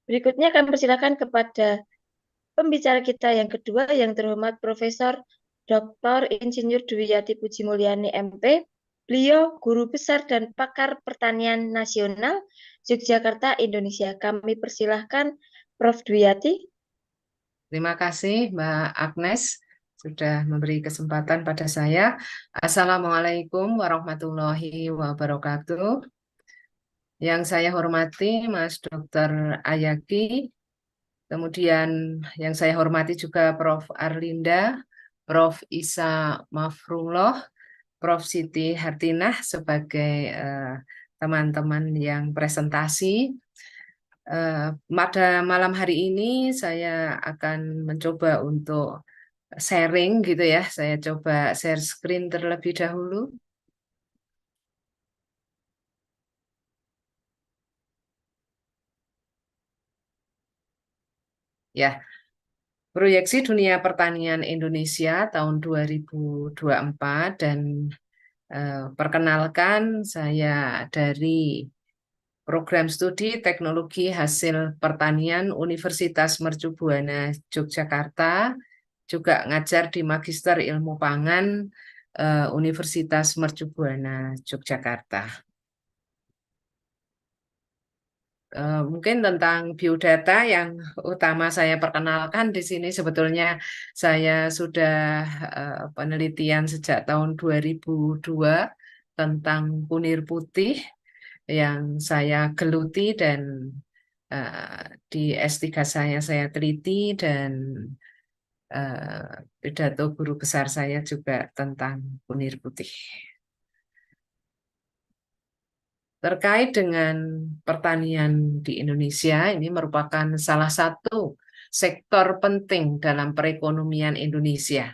Berikutnya kami persilakan kepada pembicara kita yang kedua, yang terhormat Profesor Dr. Insinyur Dwiyati Puji Mulyani MP. Beliau guru besar dan pakar pertanian nasional Yogyakarta, Indonesia. Kami persilahkan Prof. Dwiyati. Terima kasih Mbak Agnes sudah memberi kesempatan pada saya. Assalamualaikum warahmatullahi wabarakatuh. Yang saya hormati Mas Dr. Ayaki, kemudian yang saya hormati juga Prof. Arlinda, Prof. Isa Mafrullah, Prof. Siti Hartinah sebagai teman-teman yang presentasi. Pada malam hari ini saya akan mencoba untuk sharing gitu ya. Saya coba share screen terlebih dahulu. Ya, proyeksi dunia pertanian Indonesia tahun 2024 dan perkenalkan saya dari Program Studi Teknologi Hasil Pertanian Universitas Mercu Buana Yogyakarta, juga ngajar di Magister Ilmu Pangan Universitas Mercu Buana Yogyakarta. Mungkin tentang biodata yang utama saya perkenalkan di sini sebetulnya saya sudah penelitian sejak tahun 2002 tentang kunir putih yang saya geluti dan di S3 saya teliti dan pidato guru besar saya juga tentang kunir putih. Terkait dengan pertanian di Indonesia, ini merupakan salah satu sektor penting dalam perekonomian Indonesia.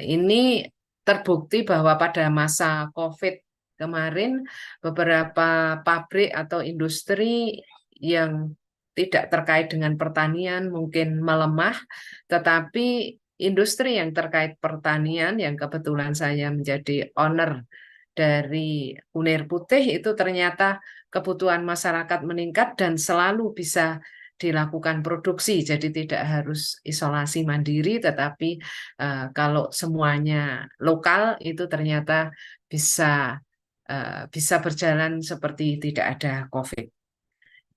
Ini terbukti bahwa pada masa COVID kemarin, beberapa pabrik atau industri yang tidak terkait dengan pertanian mungkin melemah, tetapi industri yang terkait pertanian, yang kebetulan saya menjadi owner dari Kunir Putih, itu ternyata kebutuhan masyarakat meningkat dan selalu bisa dilakukan produksi. Jadi tidak harus isolasi mandiri, tetapi kalau semuanya lokal itu ternyata bisa berjalan seperti tidak ada COVID.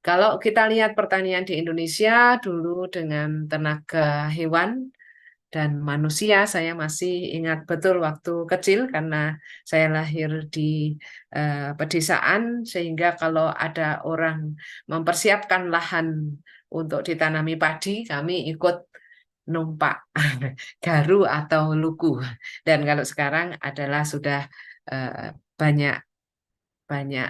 Kalau kita lihat pertanian di Indonesia dulu dengan tenaga hewan dan manusia, saya masih ingat betul waktu kecil karena saya lahir di pedesaan, sehingga kalau ada orang mempersiapkan lahan untuk ditanami padi, kami ikut numpak garu atau luku. Dan kalau sekarang adalah sudah banyak banyak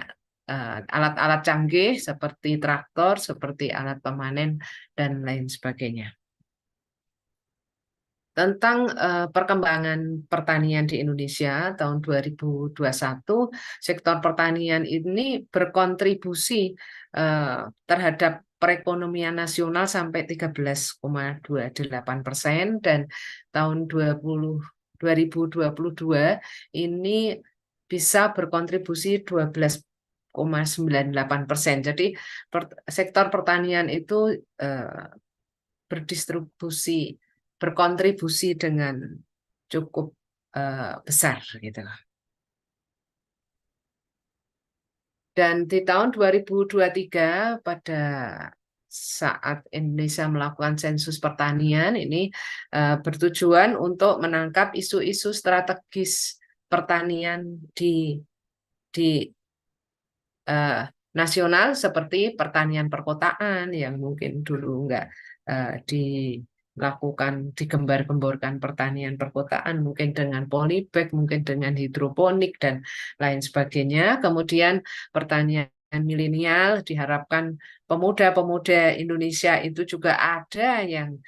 alat-alat canggih seperti traktor, seperti alat pemanen dan lain sebagainya. Tentang perkembangan pertanian di Indonesia tahun 2021, sektor pertanian ini berkontribusi terhadap perekonomian nasional sampai 13,28% dan tahun 2022 ini bisa berkontribusi 12,98%. Jadi sektor pertanian itu berkontribusi dengan cukup besar gitu. Dan di tahun 2023 pada saat Indonesia melakukan sensus pertanian ini bertujuan untuk menangkap isu-isu strategis pertanian di nasional seperti pertanian perkotaan yang mungkin dulu nggak dilakukan, digembar-gemborkan pertanian perkotaan, mungkin dengan polybag, mungkin dengan hidroponik dan lain sebagainya. Kemudian pertanian milenial, diharapkan pemuda-pemuda Indonesia itu juga ada yang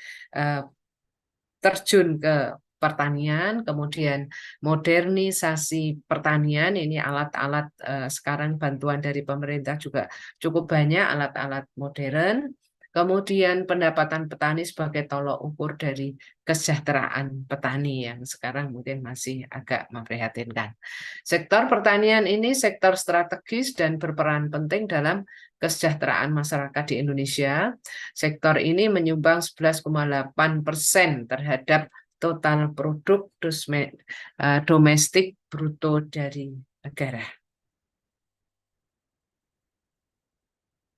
terjun ke pertanian, kemudian modernisasi pertanian, ini alat-alat sekarang bantuan dari pemerintah juga cukup banyak, alat-alat modern. Kemudian pendapatan petani sebagai tolok ukur dari kesejahteraan petani yang sekarang mungkin masih agak memprihatinkan. Sektor pertanian ini sektor strategis dan berperan penting dalam kesejahteraan masyarakat di Indonesia. Sektor ini menyumbang 11,8% terhadap total produk domestik bruto dari negara.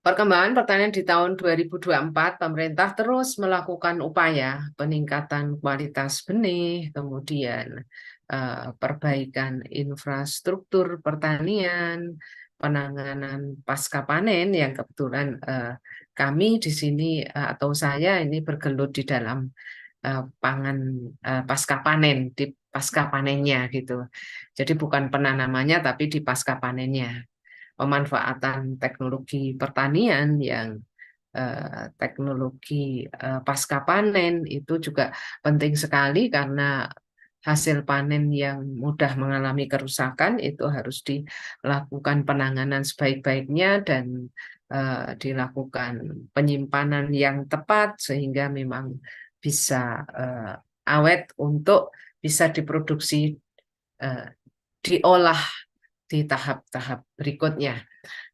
Perkembangan pertanian di tahun 2024, pemerintah terus melakukan upaya peningkatan kualitas benih, kemudian perbaikan infrastruktur pertanian, penanganan pasca panen yang kebetulan kami di sini atau saya ini bergelut di dalam pangan pasca panen, di pasca panennya gitu. Jadi bukan penanamannya tapi di pasca panennya. Pemanfaatan teknologi pertanian yang teknologi pasca panen itu juga penting sekali karena hasil panen yang mudah mengalami kerusakan itu harus dilakukan penanganan sebaik-baiknya dan dilakukan penyimpanan yang tepat sehingga memang bisa awet untuk bisa diproduksi, diolah di tahap-tahap berikutnya.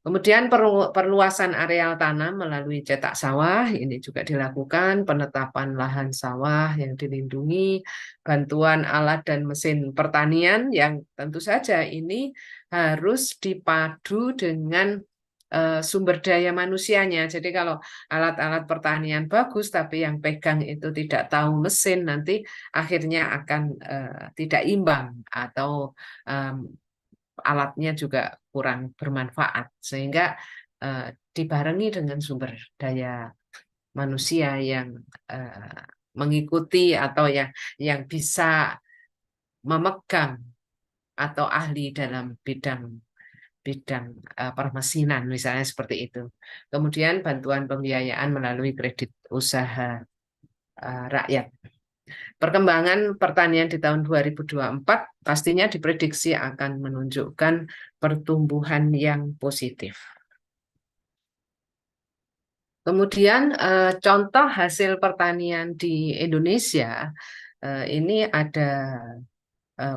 Kemudian perluasan areal tanam melalui cetak sawah, ini juga dilakukan, penetapan lahan sawah yang dilindungi, bantuan alat dan mesin pertanian yang tentu saja ini harus dipadu dengan sumber daya manusianya. Jadi kalau alat-alat pertanian bagus, tapi yang pegang itu tidak tahu mesin, nanti akhirnya akan tidak imbang atau alatnya juga kurang bermanfaat sehingga dibarengi dengan sumber daya manusia yang mengikuti atau yang bisa memegang atau ahli dalam bidang permesinan misalnya seperti itu. Kemudian bantuan pembiayaan melalui kredit usaha rakyat. Perkembangan pertanian di tahun 2024 pastinya diprediksi akan menunjukkan pertumbuhan yang positif. Kemudian contoh hasil pertanian di Indonesia ini ada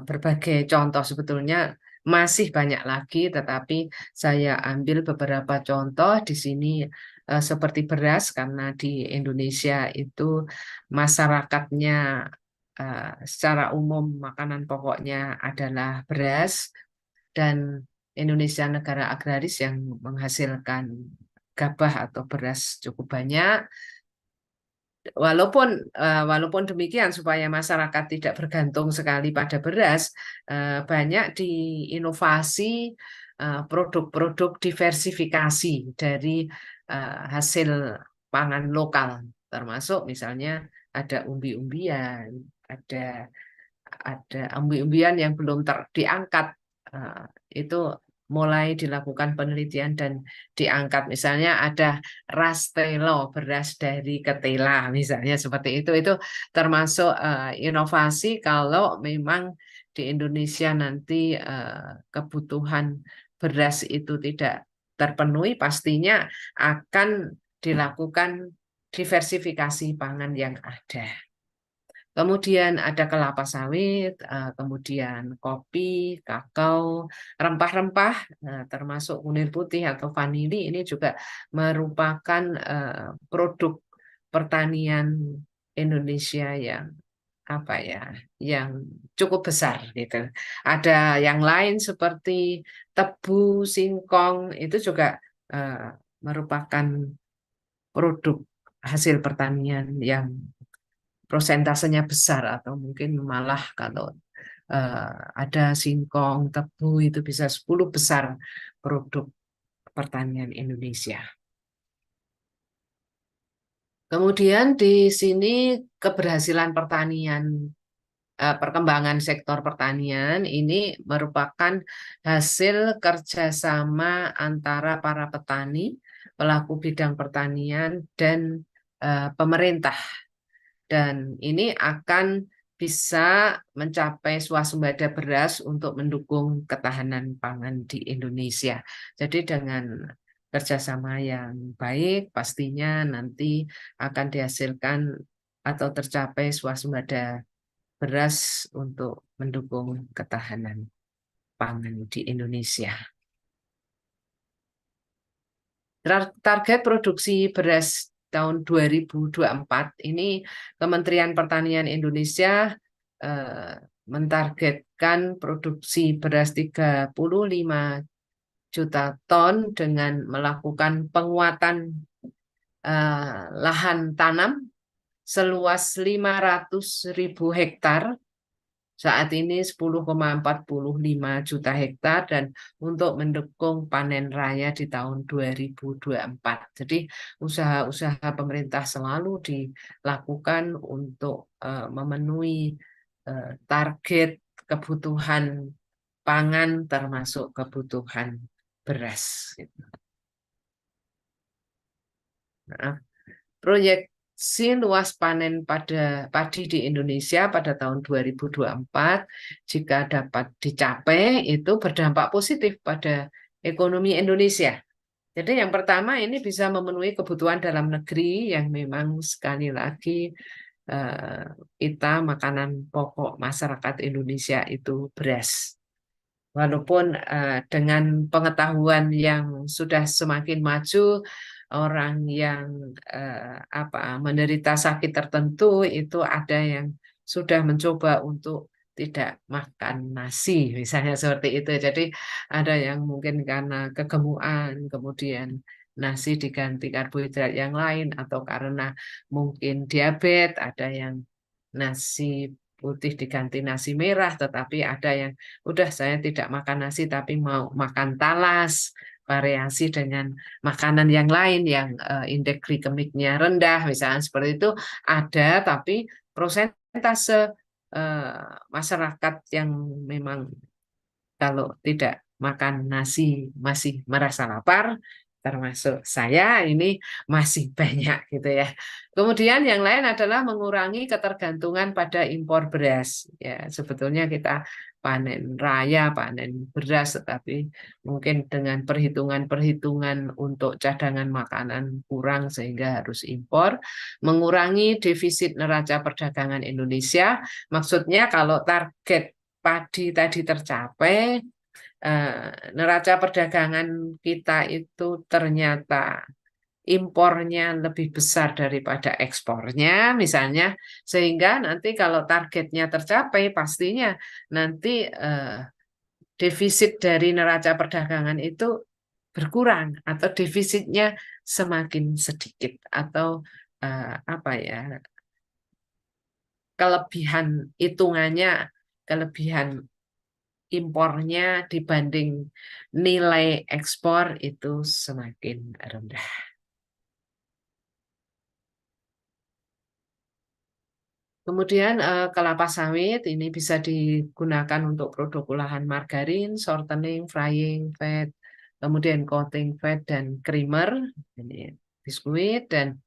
berbagai contoh, sebetulnya masih banyak lagi, tetapi saya ambil beberapa contoh di sini seperti beras karena di Indonesia itu masyarakatnya secara umum makanan pokoknya adalah beras dan Indonesia negara agraris yang menghasilkan gabah atau beras cukup banyak. Walaupun demikian supaya masyarakat tidak bergantung sekali pada beras, banyak diinovasi produk-produk diversifikasi dari hasil pangan lokal, termasuk misalnya ada umbi-umbian, ada umbi-umbian yang belum diangkat, itu mulai dilakukan penelitian dan diangkat. Misalnya ada rastelo, beras dari ketela, misalnya seperti itu termasuk inovasi kalau memang di Indonesia nanti kebutuhan beras itu tidak terpenuhi, pastinya akan dilakukan diversifikasi pangan yang ada. Kemudian ada kelapa sawit, kemudian kopi, kakao, rempah-rempah, termasuk kunir putih atau vanili, ini juga merupakan produk pertanian Indonesia yang cukup besar gitu. Ada yang lain seperti tebu, singkong, itu juga merupakan produk hasil pertanian yang prosentasenya besar atau mungkin malah kalau ada singkong, tebu itu bisa 10 besar produk pertanian Indonesia. Kemudian di sini keberhasilan pertanian, perkembangan sektor pertanian ini merupakan hasil kerjasama antara para petani, pelaku bidang pertanian, dan pemerintah. Dan ini akan bisa mencapai swasembada beras untuk mendukung ketahanan pangan di Indonesia. Jadi dengan kerjasama yang baik, pastinya nanti akan dihasilkan atau tercapai swasembada beras untuk mendukung ketahanan pangan di Indonesia. Target produksi beras tahun 2024 ini Kementerian Pertanian Indonesia mentargetkan produksi beras 35 juta ton dengan melakukan penguatan lahan tanam seluas 500.000 hektar. Saat ini 10,45 juta hektar dan untuk mendukung panen raya di tahun 2024. Jadi usaha-usaha pemerintah selalu dilakukan untuk memenuhi target kebutuhan pangan termasuk kebutuhan beras. Nah, proyeksi luas panen pada padi di Indonesia pada tahun 2024 jika dapat dicapai itu berdampak positif pada ekonomi Indonesia. Jadi yang pertama ini bisa memenuhi kebutuhan dalam negeri yang memang sekali lagi kita makanan pokok masyarakat Indonesia itu beras. Walaupun dengan pengetahuan yang sudah semakin maju, orang yang menderita sakit tertentu itu ada yang sudah mencoba untuk tidak makan nasi, misalnya seperti itu. Jadi ada yang mungkin karena kegemukan, kemudian nasi diganti karbohidrat yang lain, atau karena mungkin diabetes, ada yang nasi putih diganti nasi merah, tetapi ada yang udah saya tidak makan nasi tapi mau makan talas, variasi dengan makanan yang lain yang indeks glikemiknya rendah, misalnya seperti itu ada, tapi prosentase masyarakat yang memang kalau tidak makan nasi masih merasa lapar, termasuk saya ini masih banyak gitu ya. Kemudian yang lain adalah mengurangi ketergantungan pada impor beras. Ya, sebetulnya kita panen raya, panen beras, tetapi mungkin dengan perhitungan-perhitungan untuk cadangan makanan kurang sehingga harus impor. Mengurangi defisit neraca perdagangan Indonesia, maksudnya kalau target padi tadi tercapai, neraca perdagangan kita itu ternyata impornya lebih besar daripada ekspornya, misalnya, sehingga nanti kalau targetnya tercapai, pastinya nanti defisit dari neraca perdagangan itu berkurang atau defisitnya semakin sedikit atau kelebihan hitungannya, kelebihan impornya dibanding nilai ekspor itu semakin rendah. Kemudian kelapa sawit ini bisa digunakan untuk produk olahan margarin, shortening, frying, fat, kemudian coating fat dan creamer, ini biskuit, dan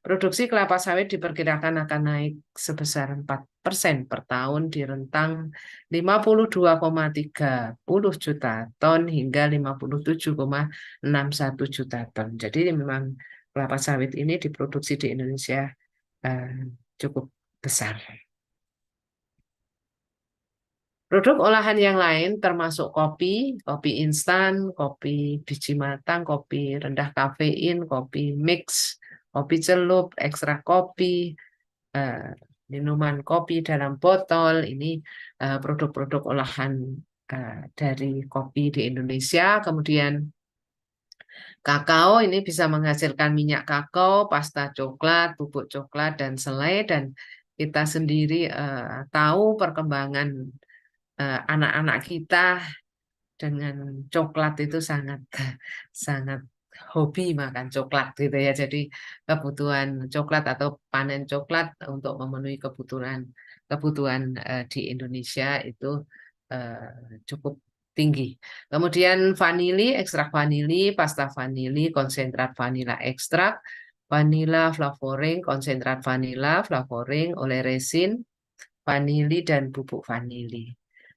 produksi kelapa sawit diperkirakan akan naik sebesar 4% per tahun di rentang 52,30 juta ton hingga 57,61 juta ton. Jadi memang kelapa sawit ini diproduksi di Indonesia cukup besar. Produk olahan yang lain termasuk kopi, kopi instan, kopi biji matang, kopi rendah kafein, kopi mix, kopi celup, ekstra kopi, minuman kopi dalam botol, ini produk-produk olahan dari kopi di Indonesia. Kemudian kakao ini bisa menghasilkan minyak kakao, pasta coklat, bubuk coklat, dan selai. Dan kita sendiri tahu perkembangan anak-anak kita dengan coklat itu sangat sangat hobi makan coklat gitu ya. Jadi kebutuhan coklat atau panen coklat untuk memenuhi kebutuhan di Indonesia itu cukup tinggi. Kemudian vanili, ekstrak vanili, pasta vanili, konsentrat vanila ekstrak, vanila flavoring, konsentrat vanila flavoring oleh resin, vanili dan bubuk vanili.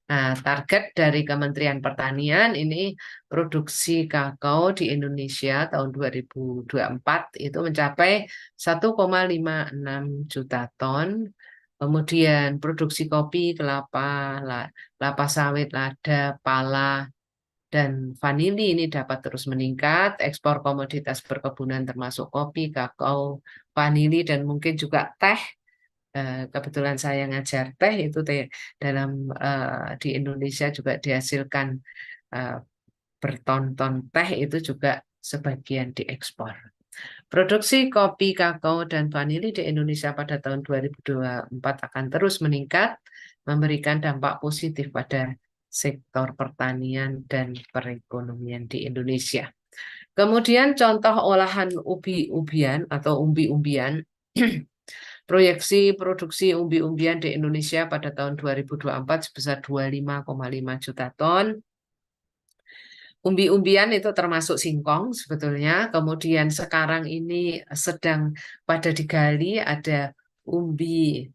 Nah, target dari Kementerian Pertanian ini produksi kakao di Indonesia tahun 2024 itu mencapai 1,56 juta ton. Kemudian produksi kopi, kelapa, kelapa sawit, lada, pala, dan vanili ini dapat terus meningkat. Ekspor komoditas perkebunan termasuk kopi, kakao, vanili, dan mungkin juga teh. Kebetulan saya ngajar teh itu dalam di Indonesia juga dihasilkan eh, berton-ton teh itu juga sebagian diekspor. Produksi kopi, kakao, dan vanili di Indonesia pada tahun 2024 akan terus meningkat, memberikan dampak positif pada sektor pertanian dan perekonomian di Indonesia. Kemudian contoh olahan ubi-ubian atau umbi-umbian. Proyeksi produksi umbi-umbian di Indonesia pada tahun 2024 sebesar 25,5 juta ton. Umbi-umbian itu termasuk singkong sebetulnya. Kemudian sekarang ini sedang pada digali ada umbi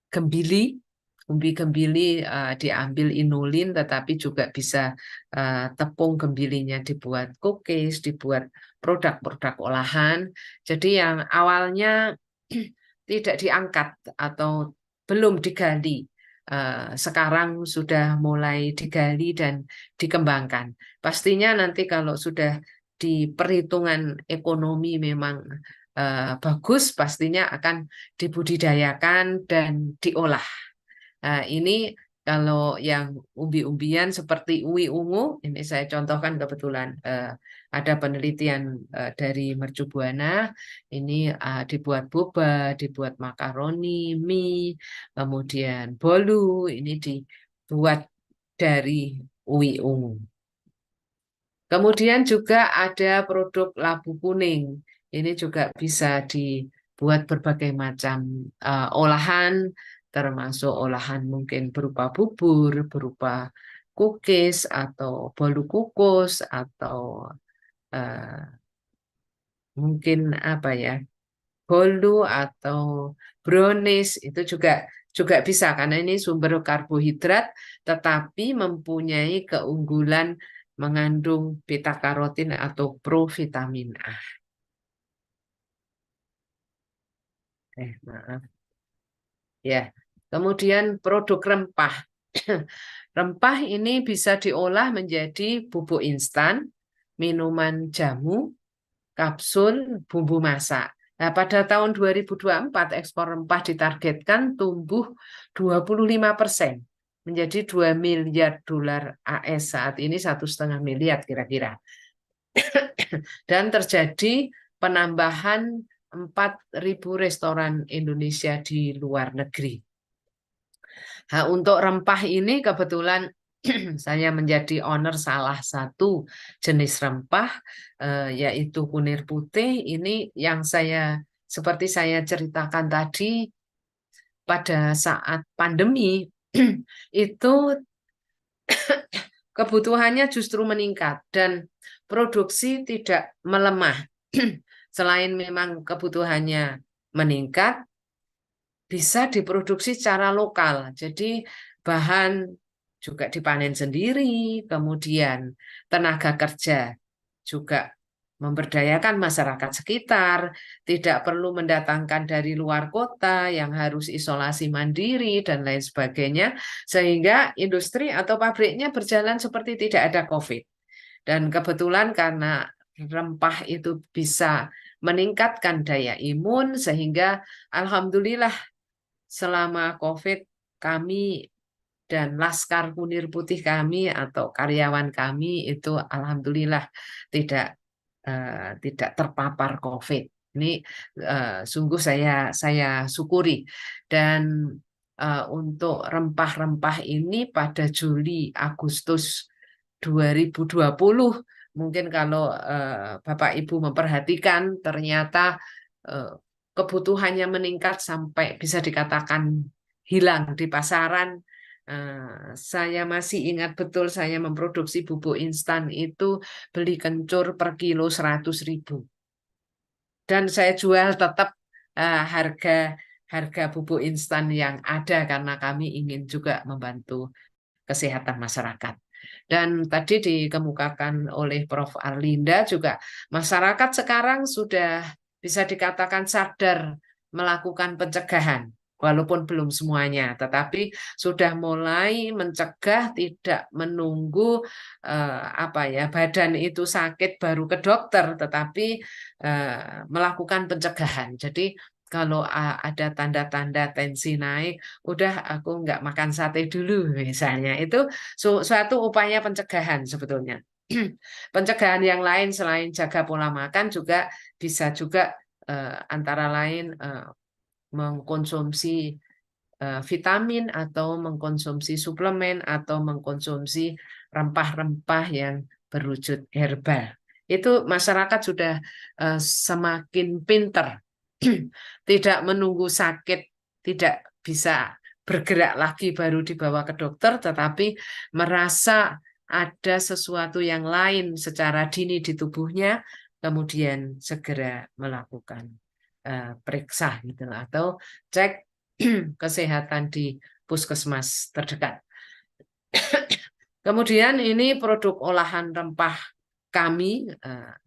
gembili. Umbi gembili diambil inulin, tetapi juga bisa tepung gembilinya dibuat cookies, dibuat produk-produk olahan. Jadi yang awalnya tidak diangkat atau belum digali, sekarang sudah mulai digali dan dikembangkan. Pastinya nanti kalau sudah di perhitungan ekonomi memang bagus, pastinya akan dibudidayakan dan diolah. Ini kalau yang umbi-umbian seperti uwi ungu, ini saya contohkan kebetulan ada penelitian dari Mercu Buana, ini dibuat boba, dibuat makaroni, mie, kemudian bolu, ini dibuat dari uwi ungu. Kemudian juga ada produk labu kuning. Ini juga bisa dibuat berbagai macam olahan, termasuk olahan mungkin berupa bubur, berupa cookies atau bolu kukus atau eh, mungkin apa ya, bolu atau brownies itu juga juga bisa karena ini sumber karbohidrat tetapi mempunyai keunggulan mengandung beta karotin atau provitamin A. Maaf. Ya. Kemudian produk rempah. Rempah ini bisa diolah menjadi bubuk instan, minuman jamu, kapsul, bumbu masak. Nah, pada tahun 2024 ekspor rempah ditargetkan tumbuh 25% menjadi 2 miliar dolar AS, saat ini 1,5 miliar kira-kira. Dan terjadi penambahan 4.000 restoran Indonesia di luar negeri. Nah, untuk rempah ini kebetulan saya menjadi owner salah satu jenis rempah, yaitu kunir putih. Ini yang seperti saya ceritakan tadi, pada saat pandemi itu kebutuhannya justru meningkat dan produksi tidak melemah. Selain memang kebutuhannya meningkat, bisa diproduksi secara lokal. Jadi bahan juga dipanen sendiri, kemudian tenaga kerja juga memberdayakan masyarakat sekitar, tidak perlu mendatangkan dari luar kota yang harus isolasi mandiri dan lain sebagainya, sehingga industri atau pabriknya berjalan seperti tidak ada COVID. Dan kebetulan karena rempah itu bisa meningkatkan daya imun, sehingga alhamdulillah selama COVID kami dan Laskar Kunir Putih kami atau karyawan kami itu alhamdulillah tidak tidak terpapar COVID. Ini sungguh saya syukuri. Dan untuk rempah-rempah ini pada Juli Agustus 2020 mungkin kalau Bapak Ibu memperhatikan ternyata eh, kebutuhannya meningkat sampai bisa dikatakan hilang di pasaran. Saya masih ingat betul saya memproduksi bubuk instan itu beli kencur per kilo 100.000. Dan saya jual tetap harga bubuk instan yang ada karena kami ingin juga membantu kesehatan masyarakat. Dan tadi dikemukakan oleh Prof. Arlinda juga, masyarakat sekarang sudah bisa dikatakan sadar melakukan pencegahan. Walaupun belum semuanya, tetapi sudah mulai mencegah, tidak menunggu badan itu sakit baru ke dokter, tetapi melakukan pencegahan. Jadi kalau ada tanda-tanda tensi naik, udah aku nggak makan sate dulu misalnya, itu suatu upaya pencegahan sebetulnya. Pencegahan yang lain selain jaga pola makan juga bisa juga antara lain mengkonsumsi vitamin atau mengkonsumsi suplemen atau mengkonsumsi rempah-rempah yang berwujud herbal. Itu masyarakat sudah semakin pinter, tidak menunggu sakit, tidak bisa bergerak lagi baru dibawa ke dokter, tetapi merasa ada sesuatu yang lain secara dini di tubuhnya, kemudian segera melakukan periksa gitu atau cek kesehatan di puskesmas terdekat. Kemudian ini produk olahan rempah kami,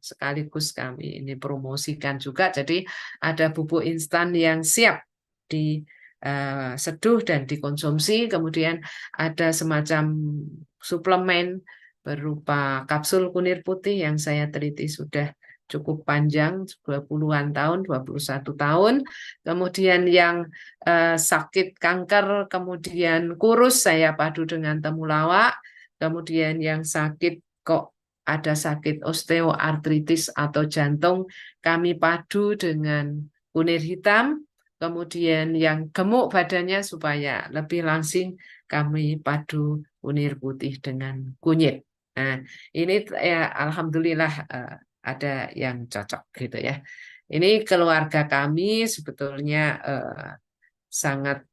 sekaligus kami ini promosikan juga. Jadi ada bubuk instan yang siap diseduh dan dikonsumsi. Kemudian ada semacam suplemen berupa kapsul kunir putih yang saya teliti sudah cukup panjang, 20-an tahun, 21 tahun. Kemudian yang sakit kanker, kemudian kurus saya padu dengan temulawak. Kemudian yang sakit kok ada sakit osteoartritis atau jantung, kami padu dengan kunir hitam. Kemudian yang gemuk badannya supaya lebih langsing, kami padu kunir putih dengan kunyit. Nah, ini ya alhamdulillah ada yang cocok gitu ya. Ini keluarga kami sebetulnya sangat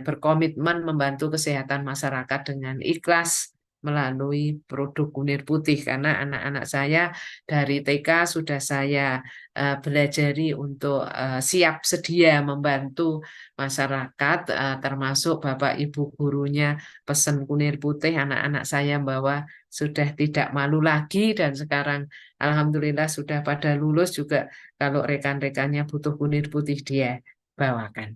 berkomitmen membantu kesehatan masyarakat dengan ikhlas melalui produk kunir putih, karena anak-anak saya dari TK sudah saya belajari untuk siap sedia membantu masyarakat, termasuk Bapak Ibu gurunya pesan kunir putih, anak-anak saya bahwa sudah tidak malu lagi, dan sekarang alhamdulillah sudah pada lulus juga, kalau rekan-rekannya butuh kunir putih dia bawakan.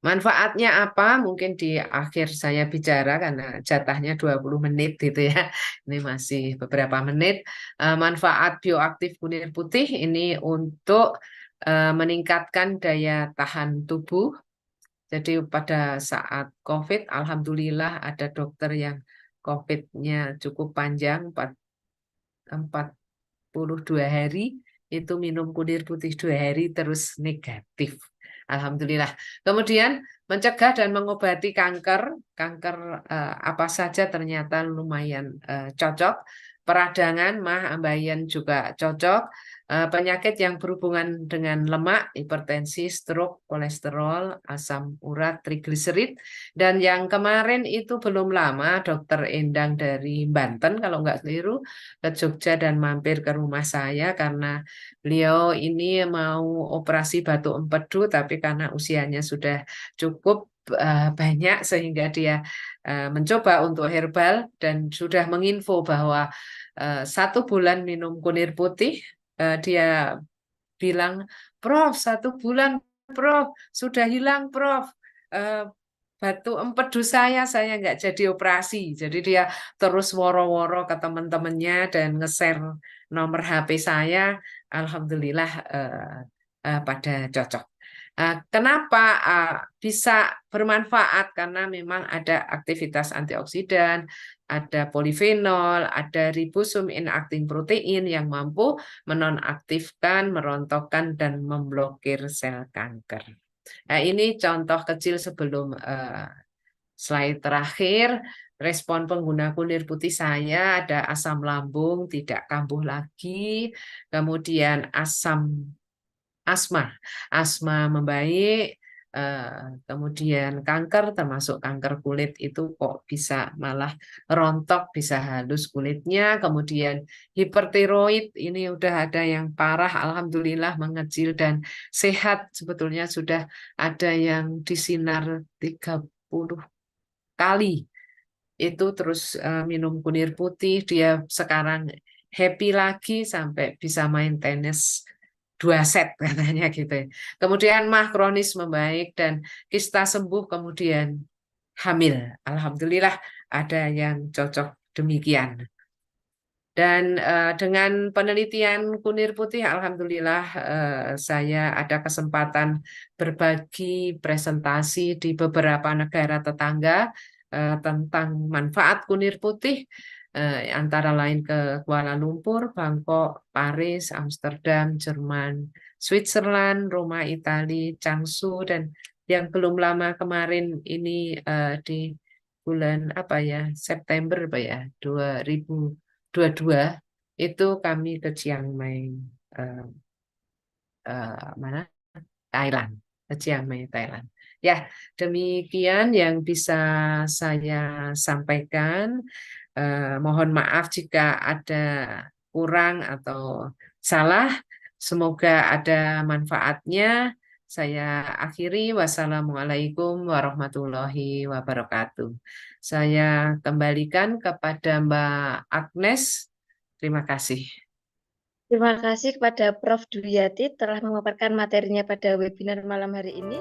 Manfaatnya apa? Mungkin di akhir saya bicara karena jatahnya 20 menit gitu ya. Ini masih beberapa menit. Manfaat bioaktif kunir putih ini untuk meningkatkan daya tahan tubuh. Jadi pada saat COVID, alhamdulillah ada dokter yang COVID-nya cukup panjang, 42 hari, itu minum kunir putih 2 hari terus negatif. Alhamdulillah. Kemudian mencegah dan mengobati kanker. Kanker apa saja ternyata lumayan cocok. Peradangan, mah, ambeien juga cocok. Penyakit yang berhubungan dengan lemak, hipertensi, stroke, kolesterol, asam urat, trigliserid. Dan yang kemarin itu belum lama, Dokter Endang dari Banten, kalau nggak keliru, ke Jogja dan mampir ke rumah saya karena beliau ini mau operasi batu empedu, tapi karena usianya sudah cukup banyak sehingga dia mencoba untuk herbal dan sudah menginfo bahwa 1 bulan minum kunir putih, dia bilang, Prof, 1 bulan, Prof, sudah hilang, Prof. Batu empedu saya nggak jadi operasi. Jadi dia terus woro-woro ke teman-temannya dan nge-share nomor HP saya. Alhamdulillah pada cocok. Kenapa bisa bermanfaat? Karena memang ada aktivitas antioksidan, ada polifenol, ada ribosum inacting protein yang mampu menonaktifkan, merontokkan, dan memblokir sel kanker. Nah, ini contoh kecil sebelum slide terakhir. Respon pengguna kunir putih saya ada asam lambung tidak kambuh lagi, kemudian asma membaik, kemudian kanker termasuk kanker kulit itu kok bisa malah rontok, bisa halus kulitnya. Kemudian hipertiroid ini udah ada yang parah, alhamdulillah mengecil dan sehat. Sebetulnya sudah ada yang disinar 30 kali itu terus minum kunir putih. Dia sekarang happy lagi sampai bisa main tenis 2 set katanya gitu ya. Kemudian mah kronis membaik dan kista sembuh, kemudian hamil. Alhamdulillah ada yang cocok demikian. Dan dengan penelitian kunir putih, alhamdulillah saya ada kesempatan berbagi presentasi di beberapa negara tetangga tentang manfaat kunir putih, antara lain ke Kuala Lumpur, Bangkok, Paris, Amsterdam, Jerman, Switzerland, Roma, Italia, Changsu, dan yang belum lama kemarin ini di bulan apa ya, September apa ya, 2022 itu kami ke Chiang Mai, eh, mana, Thailand, ke Chiang Mai, Thailand. Ya, demikian yang bisa saya sampaikan. Mohon maaf jika ada kurang atau salah. Semoga ada manfaatnya. Saya akhiri. Wassalamualaikum warahmatullahi wabarakatuh. Saya kembalikan kepada Mbak Agnes. Terima kasih. Terima kasih kepada Prof. Dwiyati telah memaparkan materinya pada webinar malam hari ini.